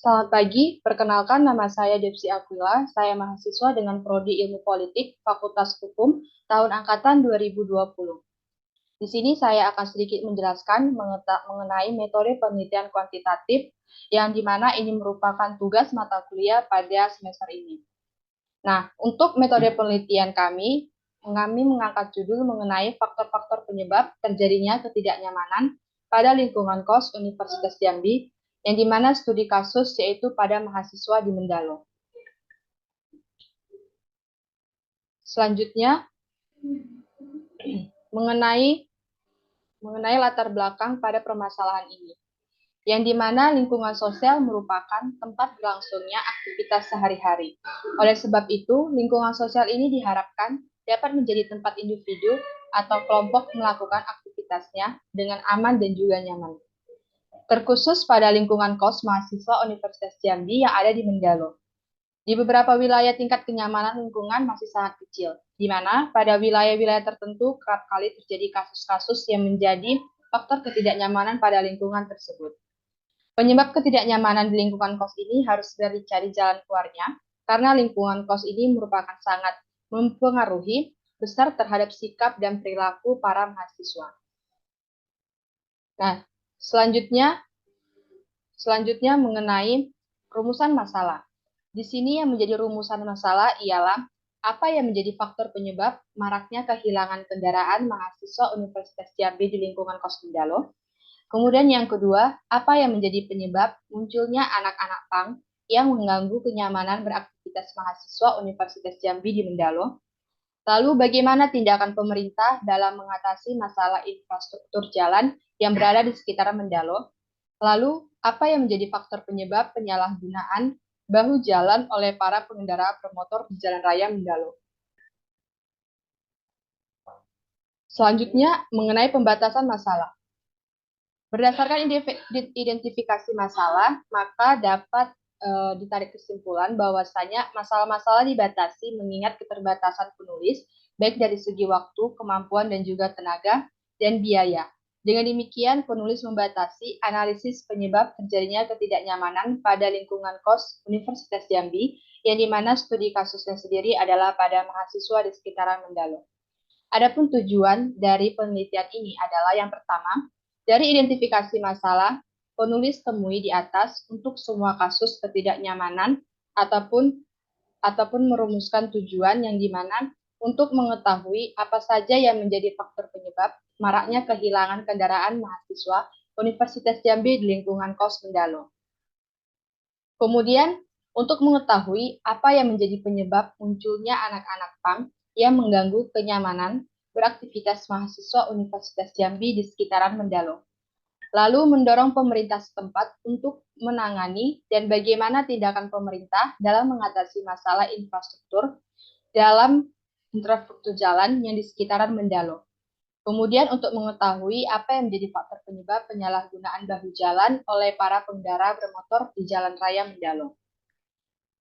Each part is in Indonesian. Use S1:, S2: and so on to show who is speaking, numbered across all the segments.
S1: Selamat pagi, perkenalkan nama saya Depsi Aquila, saya mahasiswa dengan Prodi Ilmu Politik, Fakultas Hukum, tahun angkatan 2020. Di sini saya akan sedikit menjelaskan mengenai metode penelitian kuantitatif, yang dimana ini merupakan tugas mata kuliah pada semester ini. Nah, untuk metode penelitian kami mengangkat judul mengenai faktor-faktor penyebab terjadinya ketidaknyamanan pada lingkungan kos Universitas Jambi, yang dimana studi kasus yaitu pada mahasiswa di Mendalo. Selanjutnya, mengenai latar belakang pada permasalahan ini, yang dimana lingkungan sosial merupakan tempat berlangsungnya aktivitas sehari-hari. Oleh sebab itu, lingkungan sosial ini diharapkan dapat menjadi tempat individu atau kelompok melakukan aktivitasnya dengan aman dan juga nyaman. Terkhusus pada lingkungan kos mahasiswa Universitas Jambi yang ada di Mendalo. Di beberapa wilayah tingkat kenyamanan lingkungan masih sangat kecil, di mana pada wilayah-wilayah tertentu kerap kali terjadi kasus-kasus yang menjadi faktor ketidaknyamanan pada lingkungan tersebut. Penyebab ketidaknyamanan di lingkungan kos ini harus segera dicari jalan keluarnya, karena lingkungan kos ini merupakan sangat mempengaruhi besar terhadap sikap dan perilaku para mahasiswa. Nah, selanjutnya mengenai rumusan masalah. Di sini yang menjadi rumusan masalah ialah apa yang menjadi faktor penyebab maraknya kehilangan kendaraan mahasiswa Universitas Jambi di lingkungan kos Mendalo. Kemudian yang kedua, apa yang menjadi penyebab munculnya anak-anak pang yang mengganggu kenyamanan beraktivitas mahasiswa Universitas Jambi di Mendalo. Lalu bagaimana tindakan pemerintah dalam mengatasi masalah infrastruktur jalan yang berada di sekitar Mendalo? Lalu apa yang menjadi faktor penyebab penyalahgunaan bahu jalan oleh para pengendara bermotor di Jalan Raya Mendalo? Selanjutnya mengenai pembatasan masalah. Berdasarkan identifikasi masalah, maka dapat ditarik kesimpulan bahwasanya masalah-masalah dibatasi mengingat keterbatasan penulis, baik dari segi waktu, kemampuan, dan juga tenaga, dan biaya. Dengan demikian, penulis membatasi analisis penyebab terjadinya ketidaknyamanan pada lingkungan kos Universitas Jambi, yang dimana studi kasusnya sendiri adalah pada mahasiswa di sekitaran Mendalo. Adapun tujuan dari penelitian ini adalah yang pertama, dari identifikasi masalah, penulis temui di atas untuk semua kasus ketidaknyamanan ataupun merumuskan tujuan yang dimana untuk mengetahui apa saja yang menjadi faktor penyebab maraknya kehilangan kendaraan mahasiswa Universitas Jambi di lingkungan kos Mendalo. Kemudian, untuk mengetahui apa yang menjadi penyebab munculnya anak-anak pang yang mengganggu kenyamanan beraktivitas mahasiswa Universitas Jambi di sekitaran Mendalo. Lalu mendorong pemerintah setempat untuk menangani dan bagaimana tindakan pemerintah dalam mengatasi masalah infrastruktur jalan yang di sekitaran Mendalo. Kemudian untuk mengetahui apa yang menjadi faktor penyebab penyalahgunaan bahu jalan oleh para pengendara bermotor di Jalan Raya Mendalo.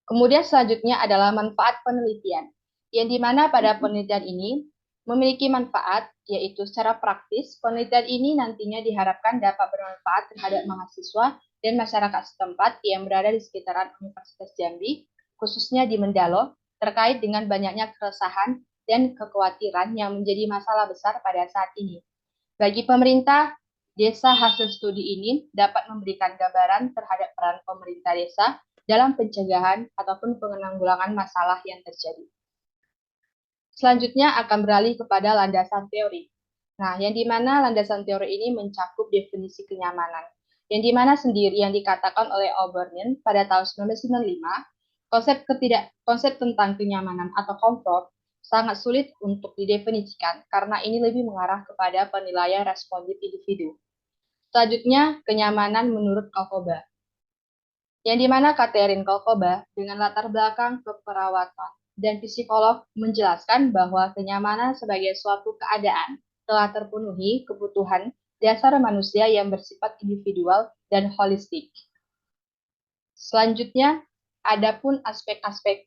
S1: Kemudian selanjutnya adalah manfaat penelitian, yang dimana pada penelitian ini memiliki manfaat, yaitu secara praktis, penelitian ini nantinya diharapkan dapat bermanfaat terhadap mahasiswa dan masyarakat setempat yang berada di sekitaran Universitas Jambi, khususnya di Mendalo, terkait dengan banyaknya keresahan dan kekhawatiran yang menjadi masalah besar pada saat ini. Bagi pemerintah, desa hasil studi ini dapat memberikan gambaran terhadap peran pemerintah desa dalam pencegahan ataupun penanggulangan masalah yang terjadi. Selanjutnya akan beralih kepada landasan teori. Nah, yang dimana landasan teori ini mencakup definisi kenyamanan, yang dimana sendiri yang dikatakan oleh Obermann pada tahun 1995, konsep tentang kenyamanan atau komfort sangat sulit untuk didefinisikan karena ini lebih mengarah kepada penilaian responsif individu. Selanjutnya, kenyamanan menurut Kalkoba, yang dimana Catherine Kalkoba dengan latar belakang keperawatan dan psikolog menjelaskan bahwa kenyamanan sebagai suatu keadaan telah terpenuhi kebutuhan dasar manusia yang bersifat individual dan holistik. Selanjutnya, adapun aspek-aspek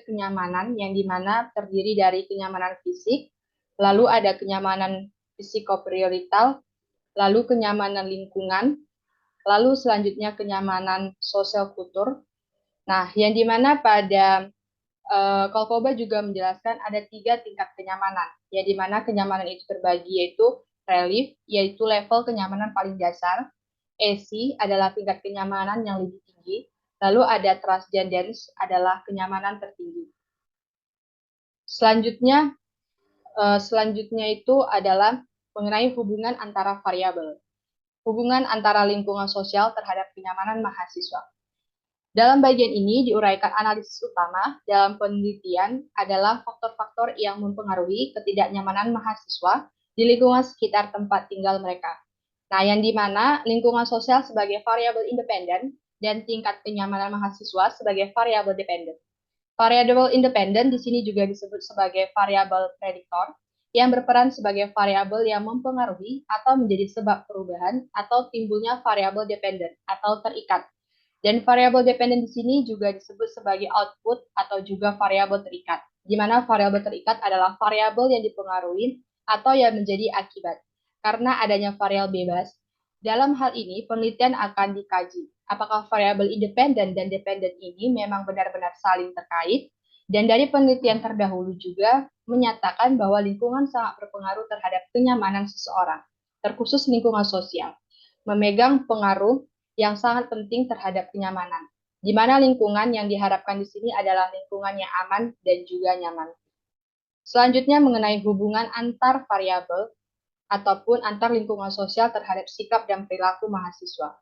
S1: kenyamanan yang dimana terdiri dari kenyamanan fisik, lalu ada kenyamanan psikopriorital, lalu kenyamanan lingkungan, Lalu selanjutnya kenyamanan sosial kultur. Nah, yang dimana pada Kolkoba juga menjelaskan ada 3 tingkat kenyamanan, yang dimana kenyamanan itu terbagi yaitu relief, yaitu level kenyamanan paling dasar, AC adalah tingkat kenyamanan yang lebih tinggi, lalu ada transcendence adalah kenyamanan tertinggi. Selanjutnya itu adalah mengenai hubungan antara variabel. Hubungan antara lingkungan sosial terhadap kenyamanan mahasiswa. Dalam bagian ini diuraikan analisis utama dalam penelitian adalah faktor-faktor yang mempengaruhi ketidaknyamanan mahasiswa di lingkungan sekitar tempat tinggal mereka. Nah, yang dimana lingkungan sosial sebagai variabel independen dan tingkat kenyamanan mahasiswa sebagai variabel dependen. Variabel independen di sini juga disebut sebagai variabel prediktor yang berperan sebagai variabel yang mempengaruhi atau menjadi sebab perubahan atau timbulnya variabel dependen atau terikat. Dan variabel dependen di sini juga disebut sebagai output atau juga variabel terikat, di mana variabel terikat adalah variabel yang dipengaruhi atau yang menjadi akibat. Karena adanya variabel bebas, dalam hal ini penelitian akan dikaji apakah variabel independen dan dependen ini memang benar-benar saling terkait, dan dari penelitian terdahulu juga menyatakan bahwa lingkungan sangat berpengaruh terhadap kenyamanan seseorang, terkhusus lingkungan sosial, memegang pengaruh yang sangat penting terhadap kenyamanan, di mana lingkungan yang diharapkan di sini adalah lingkungan yang aman dan juga nyaman. Selanjutnya mengenai hubungan antar variabel ataupun antar lingkungan sosial terhadap sikap dan perilaku mahasiswa.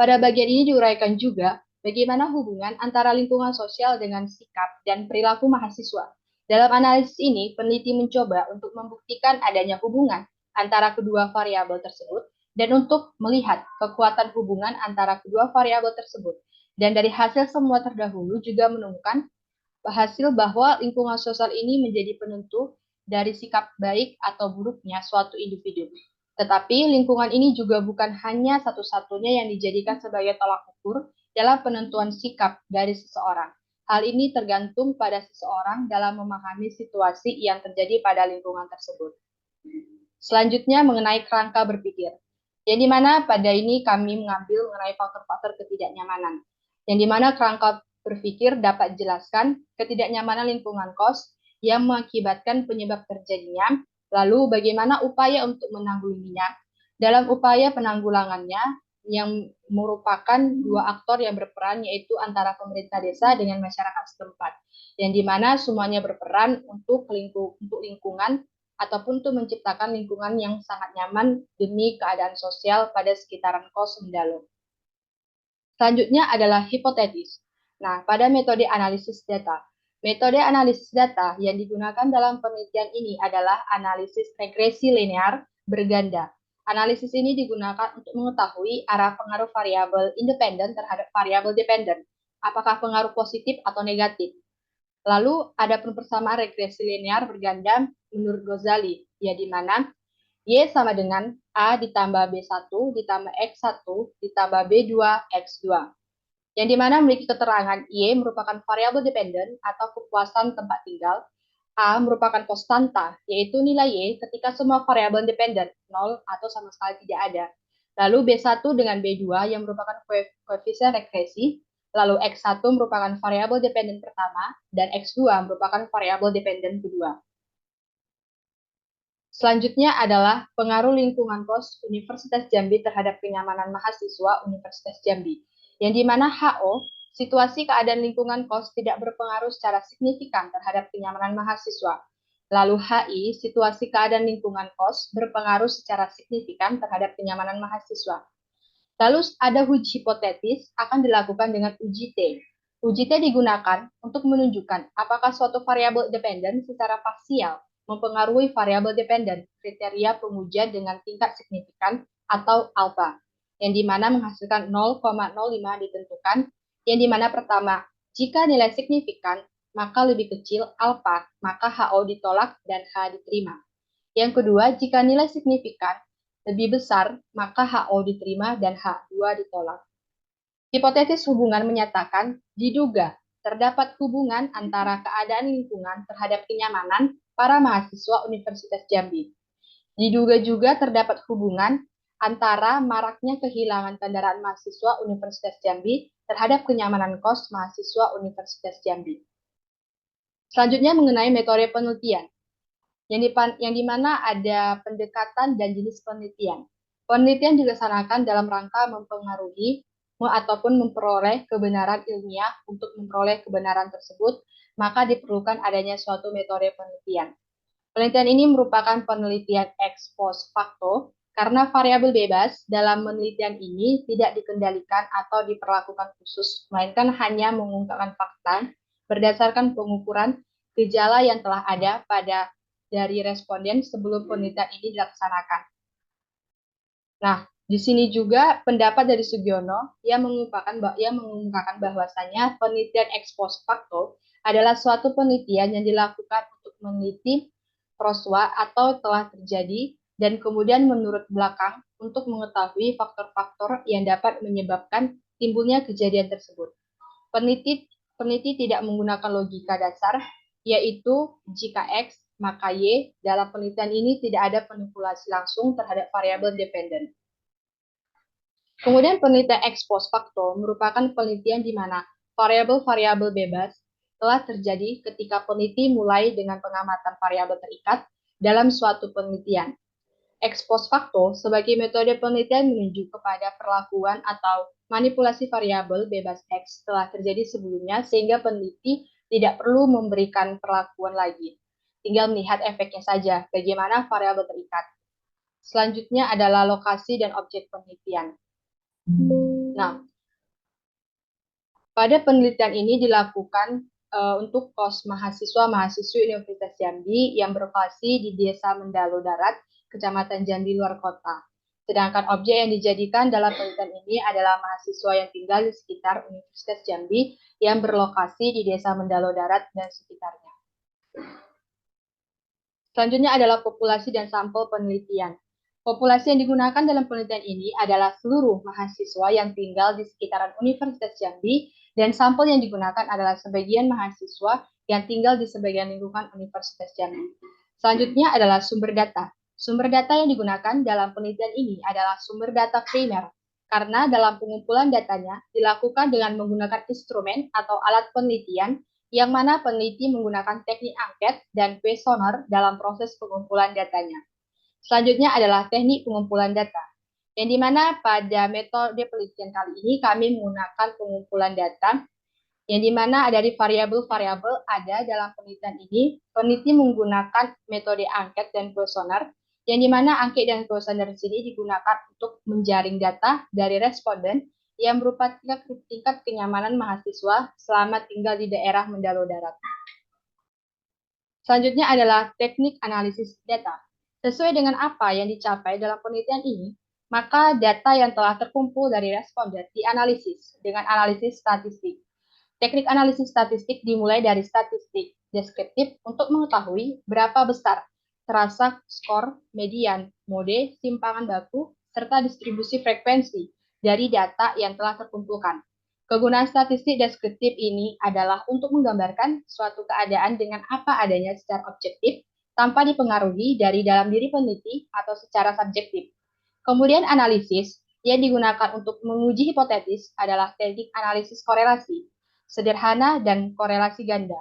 S1: Pada bagian ini diuraikan juga bagaimana hubungan antara lingkungan sosial dengan sikap dan perilaku mahasiswa. Dalam analisis ini, peneliti mencoba untuk membuktikan adanya hubungan antara kedua variabel tersebut dan untuk melihat kekuatan hubungan antara kedua variabel tersebut. Dan dari hasil semua terdahulu juga menemukan hasil bahwa lingkungan sosial ini menjadi penentu dari sikap baik atau buruknya suatu individu. Tetapi lingkungan ini juga bukan hanya satu-satunya yang dijadikan sebagai tolak ukur dalam penentuan sikap dari seseorang. Hal ini tergantung pada seseorang dalam memahami situasi yang terjadi pada lingkungan tersebut. Selanjutnya mengenai kerangka berpikir, yang dimana pada ini kami mengambil mengenai faktor-faktor ketidaknyamanan, yang dimana kerangka berpikir dapat dijelaskan ketidaknyamanan lingkungan kos yang mengakibatkan penyebab terjadinya, lalu bagaimana upaya untuk menanggulanginya. Dalam upaya penanggulangannya yang merupakan 2 aktor yang berperan, yaitu antara pemerintah desa dengan masyarakat setempat, yang dimana semuanya berperan untuk lingkungan ataupun untuk menciptakan lingkungan yang sangat nyaman demi keadaan sosial pada sekitaran kos Mendalo. Selanjutnya adalah hipotetis. Nah, pada metode analisis data. Metode analisis data yang digunakan dalam penelitian ini adalah analisis regresi linear berganda. Analisis ini digunakan untuk mengetahui arah pengaruh variabel independen terhadap variabel dependen. Apakah pengaruh positif atau negatif? Lalu ada persamaan regresi linear berganda menurut Ghazali, ya di mana Y sama dengan A ditambah B1 ditambah X1 ditambah B2 X2. Yang dimana memiliki keterangan Y merupakan variabel dependen atau kepuasan tempat tinggal, A merupakan konstanta, yaitu nilai Y ketika semua variabel dependen 0 atau sama sekali tidak ada. Lalu B1 dengan B2 yang merupakan koefisien regresi, lalu X1 merupakan variabel dependen pertama, dan X2 merupakan variabel dependen kedua. Selanjutnya adalah pengaruh lingkungan kos Universitas Jambi terhadap kenyamanan mahasiswa Universitas Jambi, yang dimana HO, situasi keadaan lingkungan kos tidak berpengaruh secara signifikan terhadap kenyamanan mahasiswa. Lalu HI, situasi keadaan lingkungan kos berpengaruh secara signifikan terhadap kenyamanan mahasiswa. Lalu ada uji hipotetis akan dilakukan dengan uji T. Uji T digunakan untuk menunjukkan apakah suatu variabel dependen secara parsial mempengaruhi variabel dependen, kriteria pengujian dengan tingkat signifikan atau alfa, yang dimana menghasilkan 0,05 ditentukan, yang dimana pertama, jika nilai signifikan, maka lebih kecil alfa, maka HO ditolak dan H diterima. Yang kedua, jika nilai signifikan lebih besar, maka HO diterima dan H2 ditolak. Hipotesis hubungan menyatakan diduga terdapat hubungan antara keadaan lingkungan terhadap kenyamanan para mahasiswa Universitas Jambi. Diduga juga terdapat hubungan antara maraknya kehilangan kendaraan mahasiswa Universitas Jambi terhadap kenyamanan kos mahasiswa Universitas Jambi. Selanjutnya mengenai metode penelitian, yang dimana ada pendekatan dan jenis penelitian. Penelitian dilaksanakan dalam rangka mempengaruhi ataupun memperoleh kebenaran ilmiah. Untuk memperoleh kebenaran tersebut, maka diperlukan adanya suatu metode penelitian. Penelitian ini merupakan penelitian ex post facto karena variabel bebas dalam penelitian ini tidak dikendalikan atau diperlakukan khusus, melainkan hanya mengungkapkan fakta berdasarkan pengukuran gejala yang telah ada pada dari responden sebelum penelitian ini dilaksanakan. Nah, di sini juga pendapat dari Sugiono yang mengungkapkan bahwasanya penelitian ex post facto adalah suatu penelitian yang dilakukan untuk meneliti proswa atau telah terjadi dan kemudian menurut belakang untuk mengetahui faktor-faktor yang dapat menyebabkan timbulnya kejadian tersebut. Peneliti tidak menggunakan logika dasar, yaitu jika X, maka Y. Dalam penelitian ini tidak ada manipulasi langsung terhadap variabel dependen. Kemudian penelitian ex post facto merupakan penelitian di mana variabel-variabel bebas telah terjadi ketika peneliti mulai dengan pengamatan variabel terikat dalam suatu penelitian. Ex post facto sebagai metode penelitian menunjuk kepada perlakuan atau manipulasi variabel bebas X telah terjadi sebelumnya sehingga peneliti tidak perlu memberikan perlakuan lagi. Tinggal melihat efeknya saja, bagaimana variabel terikat. Selanjutnya adalah lokasi dan objek penelitian. Nah, pada penelitian ini dilakukan untuk kos mahasiswa-mahasiswi Universitas Jambi yang berlokasi di Desa Mendalo Darat, Kecamatan Jambi luar kota. Sedangkan objek yang dijadikan dalam penelitian ini adalah mahasiswa yang tinggal di sekitar Universitas Jambi yang berlokasi di Desa Mendalo Darat dan sekitarnya. Selanjutnya adalah populasi dan sampel penelitian. Populasi yang digunakan dalam penelitian ini adalah seluruh mahasiswa yang tinggal di sekitaran Universitas Jambi dan sampel yang digunakan adalah sebagian mahasiswa yang tinggal di sebagian lingkungan Universitas Jambi. Selanjutnya adalah sumber data. Sumber data yang digunakan dalam penelitian ini adalah sumber data primer, karena dalam pengumpulan datanya dilakukan dengan menggunakan instrumen atau alat penelitian yang mana peneliti menggunakan teknik angket dan questionnaire dalam proses pengumpulan datanya. Selanjutnya adalah teknik pengumpulan data, yang dimana pada metode penelitian kali ini kami menggunakan pengumpulan data, yang dimana dari variabel-variabel ada dalam penelitian ini. Peneliti menggunakan metode angket dan questionnaire, yang dimana angket dan questionnaire sini digunakan untuk menjaring data dari responden yang berupa tingkat kenyamanan mahasiswa selama tinggal di daerah Mendalo Darat. Selanjutnya adalah teknik analisis data. Sesuai dengan apa yang dicapai dalam penelitian ini, maka data yang telah terkumpul dari responden dianalisis dengan analisis statistik. Teknik analisis statistik dimulai dari statistik deskriptif untuk mengetahui berapa besar terasa skor, median, mode, simpangan baku, serta distribusi frekuensi dari data yang telah terkumpulkan. Kegunaan statistik deskriptif ini adalah untuk menggambarkan suatu keadaan dengan apa adanya secara objektif tanpa dipengaruhi dari dalam diri peneliti atau secara subjektif. Kemudian analisis yang digunakan untuk menguji hipotesis adalah teknik analisis korelasi, sederhana dan korelasi ganda.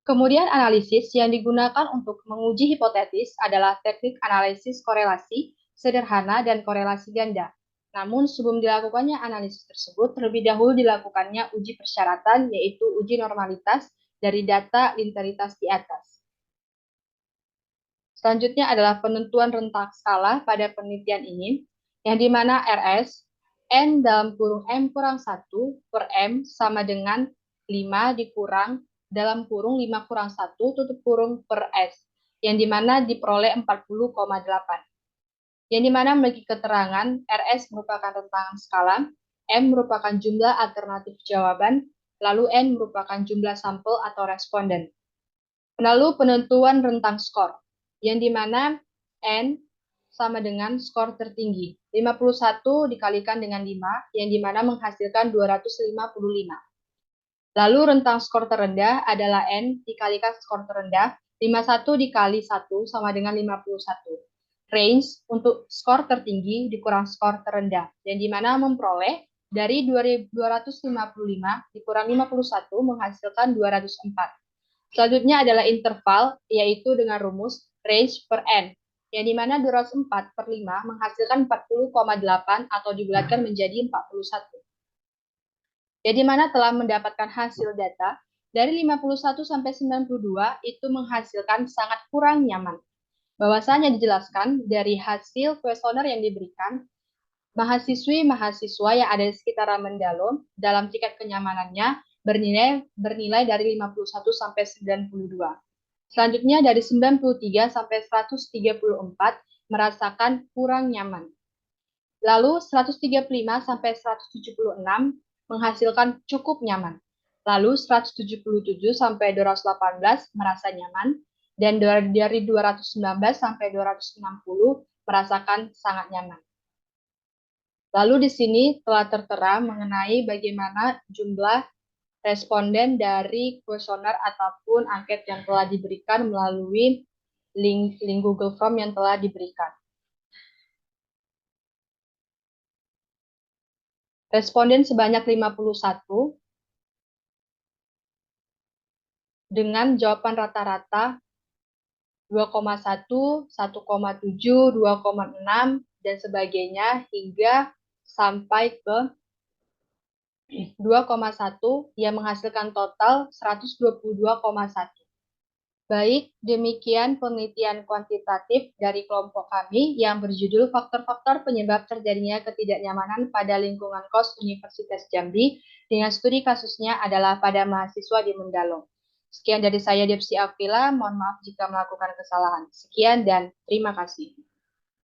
S1: Kemudian analisis yang digunakan untuk menguji hipotesis adalah teknik analisis korelasi, sederhana, dan korelasi ganda. Namun sebelum dilakukannya analisis tersebut, terlebih dahulu dilakukannya uji persyaratan, yaitu uji normalitas dari data linearitas di atas. Selanjutnya adalah penentuan rentang skala pada penelitian ini, yang dimana RS, N dalam kurung M kurang 1 per M sama dengan 5 dikurang dalam kurung 5 kurang 1 tutup kurung per S, yang dimana diperoleh 40,8. Yang dimana memiliki keterangan RS merupakan rentang skala, M merupakan jumlah alternatif jawaban, lalu N merupakan jumlah sampel atau responden. Lalu penentuan rentang skor, yang dimana N sama dengan skor tertinggi, 51 dikalikan dengan 5, yang dimana menghasilkan 255. Lalu rentang skor terendah adalah N dikalikan skor terendah, 51 dikali 1 sama dengan 51. range untuk skor tertinggi dikurang skor terendah, yang dimana memperoleh dari 255 dikurang 51 menghasilkan 204. Selanjutnya adalah interval, yaitu dengan rumus range per n, yang dimana 204 per 5 menghasilkan 40,8 atau dibulatkan menjadi 41. Jadi mana telah mendapatkan hasil data dari 51 sampai 92 itu menghasilkan sangat kurang nyaman. Bahwasanya dijelaskan dari hasil kuesioner yang diberikan, mahasiswa yang ada di sekitar Mendalo dalam tingkat kenyamanannya bernilai dari 51 sampai 92. Selanjutnya dari 93 sampai 134 merasakan kurang nyaman. Lalu 135 sampai 176 menghasilkan cukup nyaman. Lalu 177 sampai 218 merasa nyaman, dan dari 219 sampai 260 merasakan sangat nyaman. Lalu di sini telah tertera mengenai bagaimana jumlah responden dari kuesioner ataupun angket yang telah diberikan melalui link Google Form yang telah diberikan. Responden sebanyak 51 dengan jawaban rata-rata 2,1, 1,7, 2,6, dan sebagainya hingga sampai ke 2,1 yang menghasilkan total 122,1. Baik, demikian penelitian kuantitatif dari kelompok kami yang berjudul faktor-faktor penyebab terjadinya ketidaknyamanan pada lingkungan KOS Universitas Jambi dengan studi kasusnya adalah pada mahasiswa di Mendalo. Sekian dari saya, Depsi Aquila. Mohon maaf jika melakukan kesalahan. Sekian dan terima kasih.